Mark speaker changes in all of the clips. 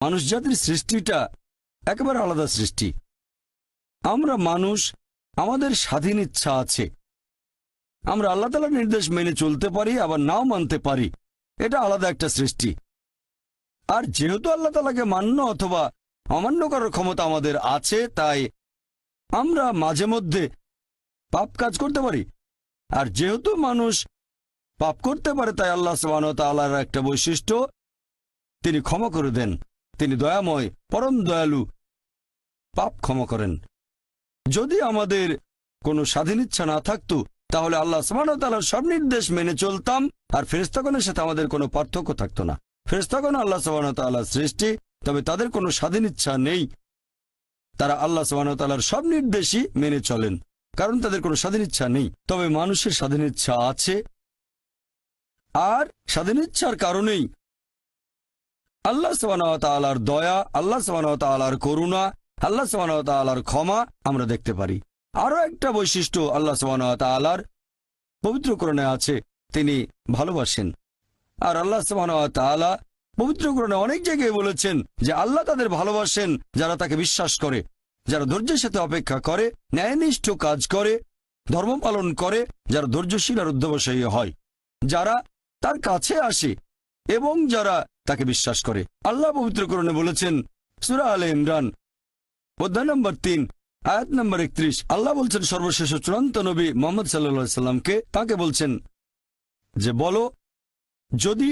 Speaker 1: মানুষ জাতির সৃষ্টিটা একেবারে আলাদা সৃষ্টি। আমরা মানুষ, আমাদের স্বাধীন ইচ্ছা আছে। আমরা আল্লাহ তাআলার নির্দেশ মেনে চলতে পারি, আবার নাও মানতে পারি। এটা আলাদা একটা সৃষ্টি। আর যেহেতু আল্লাহ তাআলাকে মান্য অথবা অমান্য করার ক্ষমতা আমাদের আছে, তাই আমরা মাঝে মধ্যে পাপ কাজ করতে পারি। আর যেহেতু মানুষ পাপ করতে পারে, তাই আল্লাহ সুবহানাহু ওয়া তাআলার একটা বৈশিষ্ট্য, তিনি ক্ষমা করে দেন। তিনি দয়াময়, পরম দয়ালু, পাপ ক্ষমা করেন। যদি আমাদের কোনো স্বাধীন ইচ্ছা না থাকতো, তাহলে আল্লাহ সুবহানাহু ওয়া তাআলার সব নির্দেশ মেনে চলতাম, আর ফেরেশতাগণের সাথে আমাদের কোনো পার্থক্য থাকতো না। ফেরেশতাগণ আল্লাহ সুবহানাহু ওয়া তাআলার সৃষ্টি, তবে তাদের কোনো স্বাধীন ইচ্ছা নেই। তারা আল্লাহ সুবহানাহু ওয়া তাআলার সব নির্দেশই মেনে চলেন, কারণ তাদের কোনো স্বাধীন ইচ্ছা নেই। তবে মানুষের স্বাধীন ইচ্ছা আছে, আর স্বাধীন ইচ্ছার কারণেই আল্লাহ সুবহানাহু ওয়া তাআলার দয়া, আল্লাহ সুবহানাহু ওয়া তাআলার করুণা, আল্লাহ সুবহানাহু ওয়া তাআলার ক্ষমা আমরা দেখতে পারি। আরও একটা বৈশিষ্ট্য আল্লাহ সুবহানাহু ওয়া তাআলার পবিত্র কোরআনে আছে, তিনি ভালোবাসেন। আর আল্লাহ সুবহানাহু ওয়া তাআলা পবিত্র কোরআনে অনেক জায়গায় বলেছেন যে আল্লাহ তাদের ভালোবাসেন যারা তাকে বিশ্বাস করে, যারা ধৈর্যের সাথে অপেক্ষা করে, ন্যায়নিষ্ঠ কাজ করে, ধর্ম পালন করে, যারা ধৈর্যশীল আর অধ্যবসায়ী হয়, যারা তার কাছে আসে এবং যারা তাকে বিশ্বাস করে। আল্লাহ পবিত্র কোরআনে বলেছেন, সূরা আলে ইমরান অধ্যায় নম্বর 3 আয়াত নম্বর 31, আল্লাহ বলছেন সর্বশেষ চূড়ান্ত নবী মুহাম্মদ সাল্লাল্লাহু আলাইহি সাল্লামকে, তাকে বলছেন যে বলো, যদি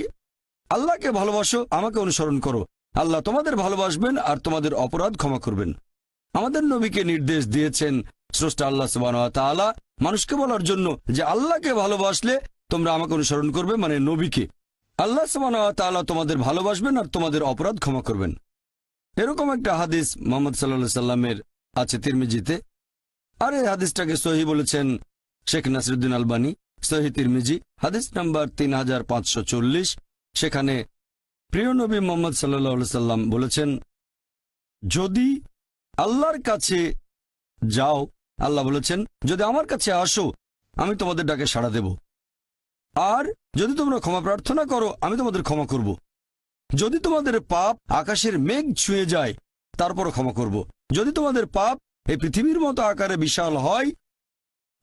Speaker 1: আল্লাহকে ভালোবাসো আমাকে অনুসরণ করো, আল্লাহ তোমাদের ভালোবাসবেন আর তোমাদের অপরাধ ক্ষমা করবেন। আমাদের নবীকে নির্দেশ দিয়েছেন স্রষ্টা আল্লাহ সুবহানাহু ওয়া তাআলা মানুষকে বলার জন্য যে আল্লাহকে ভালোবাসলে তোমরা আমাকে অনুসরণ করবে, মানে নবীকে। আল্লাহ সুবহানাহু ওয়া তাআলা তোমাদের ভালোবাসবেন আর তোমাদের অপরাধ ক্ষমা করবেন। এরকম একটা হাদিস মুহাম্মদ সাল্লাল্লাহু আলাইহি সাল্লামের আছে তিরমিজিতে, আর এই হাদিসটাকে সহিহ বলেছেন শেখ নাসিরউদ্দিন আলবানী। সহিহ তিরমিজি হাদিস নাম্বার 3540, সেখানে প্রিয় নবী মুহাম্মদ সাল্লাল্লাহু আলাইহি সাল্লাম বলেছেন, যদি আল্লাহর কাছে যাও, আল্লাহ বলেছেন যদি আমার কাছে আসো আমি তোমাদের ডাকে সাড়া দেব, আর যদি তোমরা ক্ষমা প্রার্থনা করো আমি তোমাদের ক্ষমা করব। যদি তোমাদের পাপ আকাশের মেঘ ছুঁয়ে যায় তারপরও ক্ষমা করব। যদি তোমাদের পাপ এই পৃথিবীর মতো আকারে বিশাল হয়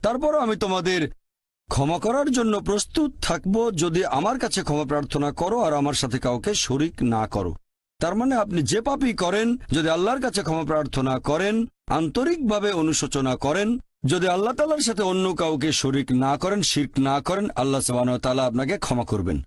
Speaker 1: তারপরও আমি তোমাদের ক্ষমা করার জন্য প্রস্তুত থাকব, যদি আমার কাছে ক্ষমা প্রার্থনা করো আর আমার সাথে কাউকে শরিক না করো। তার মানে আপনি যে পাপই করেন, যদি আল্লাহর কাছে ক্ষমা প্রার্থনা করেন, আন্তরিকভাবে অনুশোচনা করেন, যদি আল্লাহ তাআলার সাথে অন্য কাউকে শরিক না করেন, শিরক না করেন, আল্লাহ সুবহানাহু ওয়া তাআলা আপনাকে ক্ষমা করবেন।